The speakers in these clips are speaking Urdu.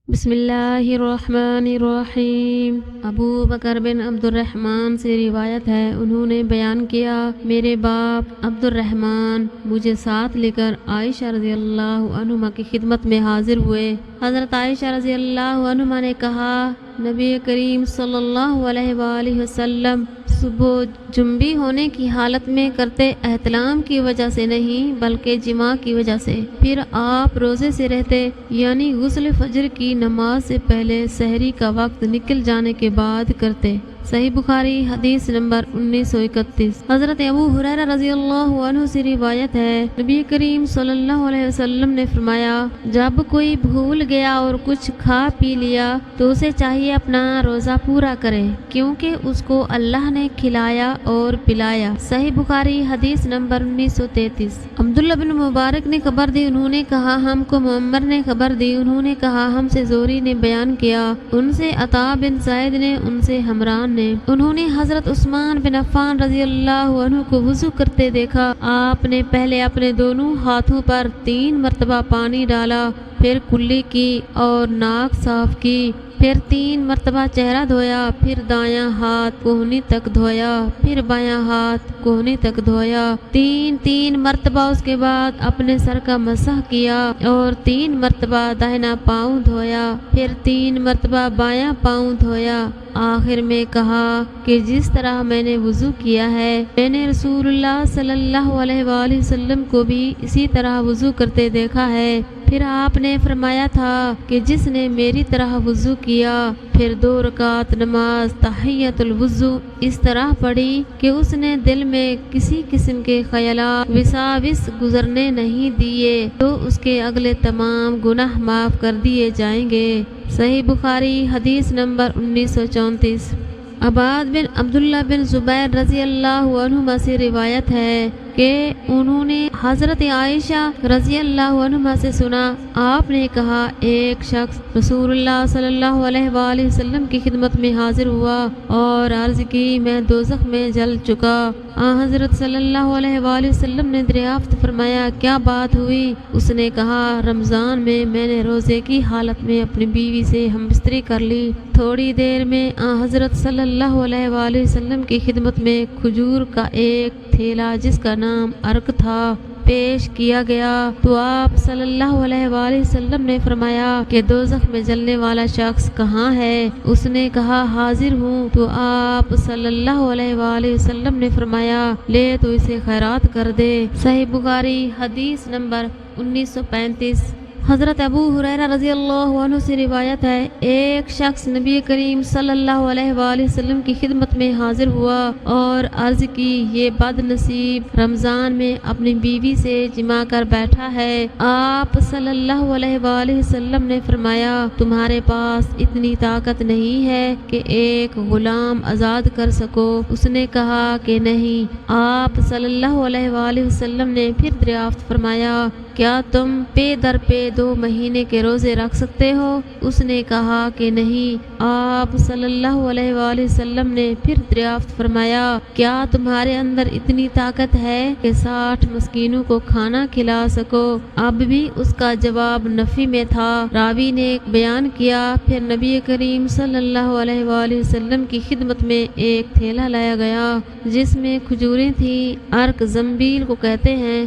بسم اللہ الرحمن الرحیم۔ ابو بکر بن عبد الرحمن سے روایت ہے، انہوں نے بیان کیا، میرے باپ عبد الرحمن مجھے ساتھ لے کر عائشہ رضی اللہ عنہا کی خدمت میں حاضر ہوئے۔ حضرت عائشہ رضی اللہ عنہا نے کہا، نبی کریم صلی اللہ علیہ وآلہ وسلم صبح جنبی ہونے کی حالت میں کرتے احتلام کی وجہ سے نہیں بلکہ جماع کی وجہ سے، پھر آپ روزے سے رہتے، یعنی غسل فجر کی نماز سے پہلے سحری کا وقت نکل جانے کے بعد کرتے۔ صحیح بخاری حدیث نمبر 1931۔ حضرت ابو ہریرہ رضی اللہ عنہ سے روایت ہے، نبی کریم صلی اللہ علیہ وسلم نے فرمایا، جب کوئی بھول گیا اور کچھ کھا پی لیا تو اسے چاہیے اپنا روزہ پورا کرے، کیونکہ اس کو اللہ نے کھلایا اور پلایا۔ صحیح بخاری حدیث نمبر 1933۔ عبداللہ بن مبارک نے خبر دی، انہوں نے کہا ہم کو معمر نے خبر دی، انہوں نے کہا ہم سے زہری نے بیان کیا، ان سے عطا بن زید نے، ان سے حمران نے، انہوں نے حضرت عثمان بن عفان رضی اللہ عنہ کو وضو کرتے دیکھا، آپ نے پہلے اپنے دونوں ہاتھوں پر 3 مرتبہ پانی ڈالا، پھر کلی کی اور ناک صاف کی، پھر 3 مرتبہ چہرہ دھویا، پھر دایاں ہاتھ کوہنی تک دھویا، پھر بایاں ہاتھ کوہنی تک دھویا، 3 مرتبہ، اس کے بعد اپنے سر کا مسح کیا اور 3 مرتبہ داہنا پاؤں دھویا، پھر 3 مرتبہ بایاں پاؤں دھویا، آخر میں کہا کہ جس طرح میں نے وضو کیا ہے میں نے رسول اللہ صلی اللہ علیہ وآلہ وسلم کو بھی اسی طرح وضو کرتے دیکھا ہے۔ پھر آپ نے فرمایا تھا کہ جس نے میری طرح وضو کیا، پھر 2 رکعت نماز تحیۃ الوضو اس طرح پڑھی کہ اس نے دل میں کسی قسم کے خیالات وساوس گزرنے نہیں دیے، تو اس کے اگلے تمام گناہ معاف کر دیے جائیں گے۔ صحیح بخاری حدیث نمبر 1934۔ عباد بن عبداللہ بن زبیر رضی اللہ عنہما سے روایت ہے کہ انہوں نے حضرت عائشہ رضی اللہ عنہا سے سنا، آپ نے کہا ایک شخص رسول اللہ صلی اللہ علیہ وآلہ وسلم کی خدمت میں حاضر ہوا اور عرض کی، میں دوزخ میں جل چکا۔ حضرت صلی اللہ علیہ وآلہ وسلم نے دریافت فرمایا، کیا بات ہوئی؟ اس نے کہا، رمضان میں نے روزے کی حالت میں اپنی بیوی سے ہم بستری کر لی، تھوڑی دیر میں حضرت صلی اللہ علیہ وآلہ وسلم کی خدمت میں کھجور کا ایک تھیلا جس کا نام عرق تھا پیش کیا گیا، تو آپ صلی اللہ علیہ وآلہ وسلم نے فرمایا کہ دوزخ میں جلنے والا شخص کہاں ہے؟ اس نے کہا، حاضر ہوں، تو آپ صلی اللہ علیہ وآلہ وسلم نے فرمایا، لے تو اسے خیرات کر دے۔ صحیح بخاری حدیث نمبر 1935۔ حضرت ابو ہریرہ رضی اللہ عنہ سے روایت ہے، ایک شخص نبی کریم صلی اللہ علیہ وآلہ وسلم کی خدمت میں حاضر ہوا اور عرض کی، یہ بد نصیب رمضان میں اپنی بیوی سے جمع کر بیٹھا ہے۔ آپ صلی اللہ علیہ وآلہ وسلم نے فرمایا، تمہارے پاس اتنی طاقت نہیں ہے کہ ایک غلام آزاد کر سکو؟ اس نے کہا کہ نہیں۔ آپ صلی اللہ علیہ وآلہ وسلم نے پھر دریافت فرمایا، کیا تم پے در پے 2 مہینے کے روزے رکھ سکتے ہو؟ اس نے کہا کہ نہیں۔ آپ صلی اللہ علیہ وآلہ وسلم نے پھر دریافت فرمایا، کیا تمہارے اندر اتنی طاقت ہے کہ 60 مسکینوں کو کھانا کھلا سکو؟ اب بھی اس کا جواب نفی میں تھا۔ راوی نے بیان کیا، پھر نبی کریم صلی اللہ علیہ وآلہ وسلم کی خدمت میں ایک تھیلا لایا گیا جس میں کھجوریں تھیں، عرق زنبیل کو کہتے ہیں۔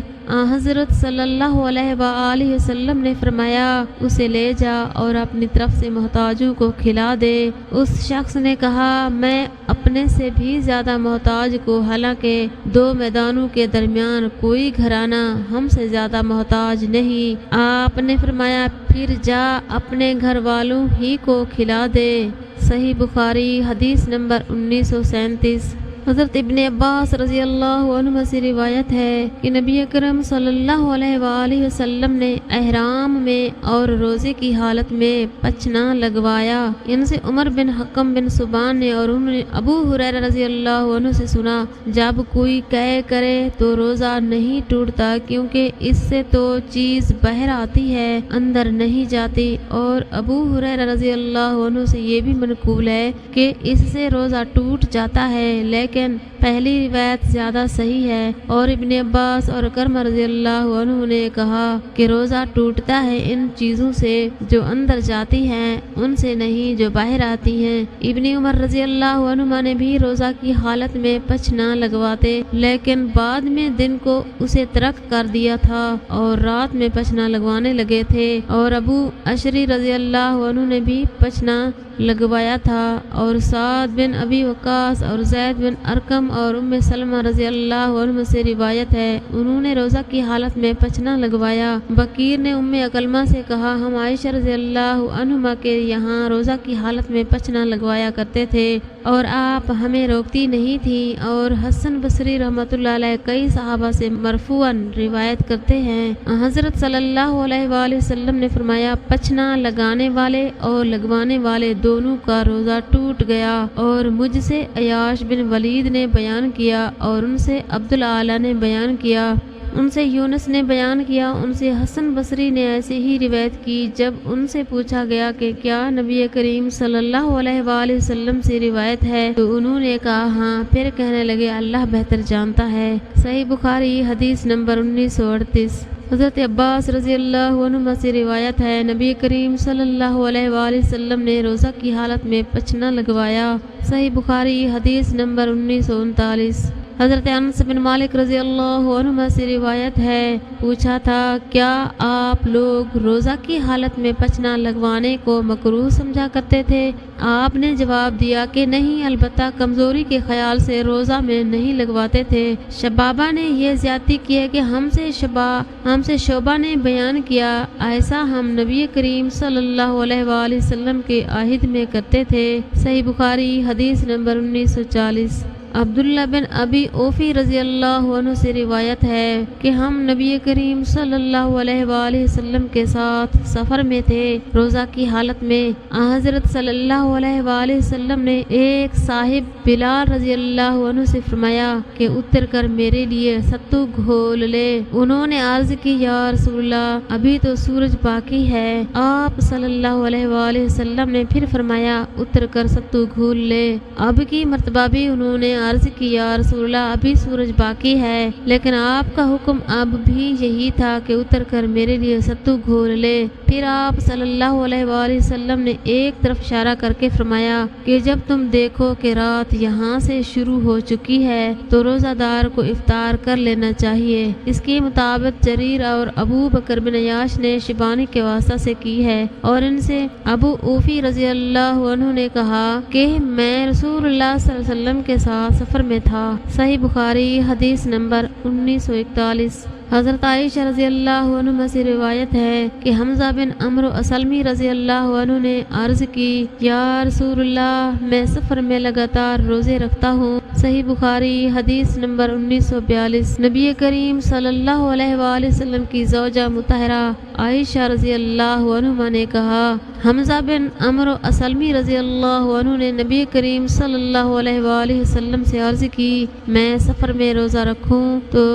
حضرت صلی اللہ علیہ وآلہ وسلم نے فرمایا، اسے لے جا اور اپنی طرف سے محتاجوں کو کھلا دے۔ اس شخص نے کہا، میں اپنے سے بھی زیادہ محتاج کو، حالانکہ 2 میدانوں کے درمیان کوئی گھرانہ ہم سے زیادہ محتاج نہیں۔ آپ نے فرمایا، پھر جا اپنے گھر والوں ہی کو کھلا دے۔ صحیح بخاری حدیث نمبر 1937۔ حضرت ابن عباس رضی اللہ عنہ سے روایت ہے کہ نبی اکرم صلی اللہ علیہ وآلہ وسلم نے احرام میں اور روزے کی حالت میں پچنا لگوایا۔ ان سے عمر بن حکم بن سبان نے اور انہوں نے ابو ہریرہ رضی اللہ عنہ سے سنا، جب کوئی قے کرے تو روزہ نہیں ٹوٹتا، کیونکہ اس سے تو چیز باہر آتی ہے اندر نہیں جاتی۔ اور ابو ہریرہ رضی اللہ عنہ سے یہ بھی منقول ہے کہ اس سے روزہ ٹوٹ جاتا ہے، لیکن لیکن پہلی روایت زیادہ صحیح ہے۔ اور ابن عباس اور کرمہ رضی اللہ عنہ نے کہا کہ روزہ ٹوٹتا ہے ان چیزوں سے جو اندر جاتی ہیں، ان سے نہیں جو باہر آتی ہیں۔ ابن عمر رضی اللہ عنہما نے بھی روزہ کی حالت میں پچ نہ لگواتے، لیکن بعد میں دن کو اسے ترک کر دیا تھا اور رات میں پچ نہ لگوانے لگے تھے۔ اور ابو اشری رضی اللہ عنہ نے بھی پچ نہ لگوایا تھا، اور سعد بن ابی وقاص اور زید بن ارقم اور ام سلمہ رضی اللہ عنہ سے روایت ہے، انہوں نے روزہ کی حالت میں پچ نہ لگوایا۔ بکیر نے ام اکلمہ سے کہا، ہم عائشہ رضی اللہ عنہما کے یہاں روزہ کی حالت میں پچ نہ لگوایا کرتے تھے اور آپ ہمیں روکتی نہیں تھی۔ اور حسن بصری رحمۃ اللہ علیہ کئی صحابہ سے مرفوعاً روایت کرتے ہیں، حضرت صلی اللہ علیہ وآلہ وسلم نے فرمایا، پچ نہ لگانے والے اور لگوانے والے دونوں کا روزہ ٹوٹ گیا۔ اور مجھ سے عیاش بن ولید نے بیان کیا، اور ان سے عبد الاعلی نے بیان کیا، ان سے یونس نے بیان کیا، ان سے حسن بصری نے ایسے ہی روایت کی۔ جب ان سے پوچھا گیا کہ کیا نبی کریم صلی اللہ علیہ وآلہ وسلم سے روایت ہے تو انہوں نے کہا ہاں، پھر کہنے لگے اللہ بہتر جانتا ہے۔ صحیح بخاری حدیث نمبر 1938۔ حضرت عباس رضی اللہ عنہ سے روایت ہے، نبی کریم صلی اللہ علیہ وآلہ وسلم نے روزہ کی حالت میں پچ نہ لگوایا۔ صحیح بخاری حدیث نمبر 1939۔ حضرت انس بن مالک رضی اللہ عنہ سے روایت ہے، پوچھا تھا کیا آپ لوگ روزہ کی حالت میں پچ نہ لگوانے کو مکروہ سمجھا کرتے تھے؟ آپ نے جواب دیا کہ نہیں، البتہ کمزوری کے خیال سے روزہ میں نہیں لگواتے تھے۔ شبابہ نے یہ زیادتی کی ہے کہ ہم سے شعبہ نے بیان کیا، ایسا ہم نبی کریم صلی اللہ علیہ وآلہ وسلم کے عہد میں کرتے تھے۔ صحیح بخاری حدیث نمبر 1940۔ عبداللہ بن ابی اوفی رضی اللہ عنہ سے روایت ہے کہ ہم نبی کریم صلی اللہ علیہ وآلہ وسلم کے ساتھ سفر میں تھے، روزہ کی حالت میں حضرت صلی اللہ علیہ وآلہ وسلم نے ایک صاحب بلال رضی اللہ عنہ سے فرمایا کہ اتر کر میرے لیے ستو گھول لے۔ انہوں نے عرض کی یا رسول اللہ، ابھی تو سورج باقی ہے۔ آپ صلی اللہ علیہ وآلہ وسلم نے پھر فرمایا اتر کر ستو گھول لے۔ اب کی مرتبہ بھی انہوں نے عرض کی یا رسول اللہ، ابھی سورج باقی ہے، لیکن آپ کا حکم اب بھی یہی تھا کہ اتر کر میرے لیے ستو گھول لے۔ پھر آپ صلی اللہ علیہ وآلہ وسلم نے ایک طرف اشارہ کر کے فرمایا کہ جب تم دیکھو کہ رات یہاں سے شروع ہو چکی ہے تو روزہ دار کو افطار کر لینا چاہیے۔ اس کے مطابق جریر اور ابو بکر بن عیاش نے شیبانی کے واسطہ سے کی ہے، اور ان سے ابو اوفی رضی اللہ عنہ نے کہا کہ میں رسول اللہ صلی اللہ علیہ وسلم کے ساتھ سفر میں تھا۔ صحیح بخاری حدیث نمبر 1941۔ حضرت عائشہ رضی اللہ عنہ سے روایت ہے کہ حمزہ بن عمرو اسلمی رضی اللہ عنہ نے عرض کی یا رسول اللہ، میں سفر میں لگاتار روزے رکھتا ہوں۔ صحیح بخاری حدیث نمبر 1942۔ نبی کریم صلی اللہ علیہ وآلہ وسلم کی زوجہ مطہرہ عائشہ رضی اللہ عنہ نے کہا، حمزہ بن عمرو اسلمی رضی اللہ عنہ نے نبی کریم صلی اللہ علیہ وآلہ وسلم سے عرض کی میں سفر میں روزہ رکھوں تو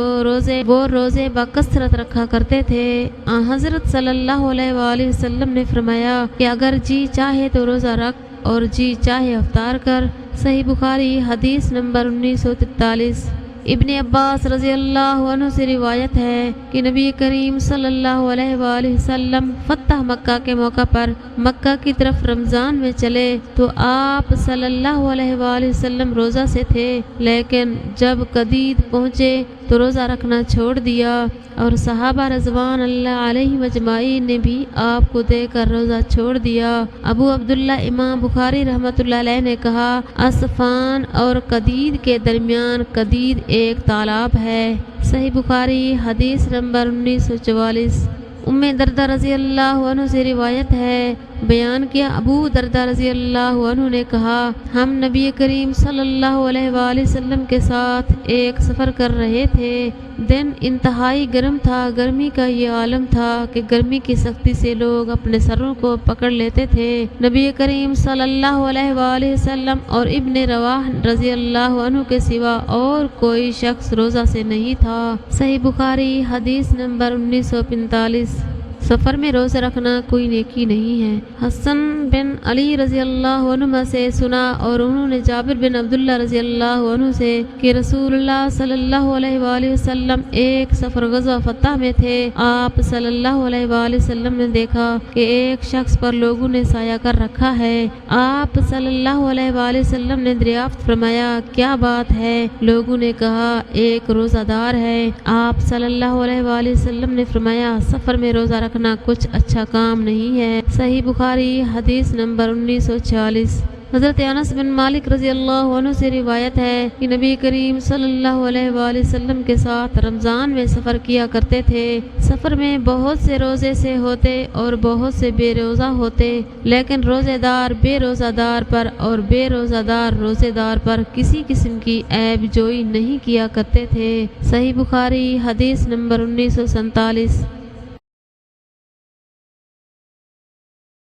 وہ روزے بکثرت رکھا کرتے تھے۔ حضرت صلی اللہ علیہ وآلہ وسلم نے فرمایا کہ اگر جی چاہے تو روزہ رکھ اور جی چاہے افطار کر۔ صحیح بخاری حدیث نمبر 1943۔ ابن عباس رضی اللہ عنہ سے روایت ہے کہ نبی کریم صلی اللہ علیہ وآلہ وسلم فتح مکہ کے موقع پر مکہ کی طرف رمضان میں چلے تو آپ صلی اللہ علیہ وآلہ وسلم روزہ سے تھے، لیکن جب قدید پہنچے تو روزہ رکھنا چھوڑ دیا، اور صحابہ رضوان اللہ علیہ اجمعین نے بھی آپ کو دے کر روزہ چھوڑ دیا۔ ابو عبداللہ امام بخاری رحمۃ اللہ علیہ نے کہا، اصفان اور قدید کے درمیان قدید ایک تالاب ہے۔ صحیح بخاری حدیث نمبر 1944۔ ام دردہ رضی اللہ عنہ سے روایت ہے، بیان کیا ابو دردہ رضی اللہ عنہ نے کہا، ہم نبی کریم صلی اللہ علیہ وآلہ وسلم کے ساتھ ایک سفر کر رہے تھے۔ دن انتہائی گرم تھا، گرمی کا یہ عالم تھا کہ گرمی کی سختی سے لوگ اپنے سروں کو پکڑ لیتے تھے۔ نبی کریم صلی اللہ علیہ وآلہ وسلم اور ابن رواح رضی اللہ عنہ کے سوا اور کوئی شخص روزہ سے نہیں تھا۔ صحیح بخاری حدیث نمبر 1945۔ سفر میں روزہ رکھنا کوئی نیکی نہیں ہے۔ حسن بن علی رضی اللہ عنہ سے سنا اور انہوں نے جابر بن عبداللہ رضی اللہ عنہ سے کہ رسول اللہ صلی اللہ علیہ وآلہ وسلم ایک سفر غزوہ فتح میں تھے۔ آپ صلی اللہ علیہ وآلہ وسلم نے دیکھا کہ ایک شخص پر لوگوں نے سایہ کر رکھا ہے۔ آپ صلی اللہ علیہ وآلہ وسلم نے دریافت فرمایا کیا بات ہے؟ لوگوں نے کہا ایک روزہ دار ہے۔ آپ صلی اللہ علیہ وآلہ وسلم نے فرمایا سفر میں روزہ رکھنا کچھ اچھا کام نہیں ہے۔ صحیح بخاری حدیث نمبر 1946۔ حضرت انس بن مالک رضی اللہ عنہ سے روایت ہے کہ نبی کریم صلی اللہ علیہ وآلہ وسلم کے ساتھ رمضان میں سفر کیا کرتے تھے۔ سفر میں بہت سے روزے سے ہوتے اور بہت سے بے روزہ ہوتے، لیکن روزے دار بے روزہ دار پر اور بے روزہ دار روزے دار پر کسی قسم کی عیب جوئی نہیں کیا کرتے تھے۔ صحیح بخاری حدیث نمبر 1947۔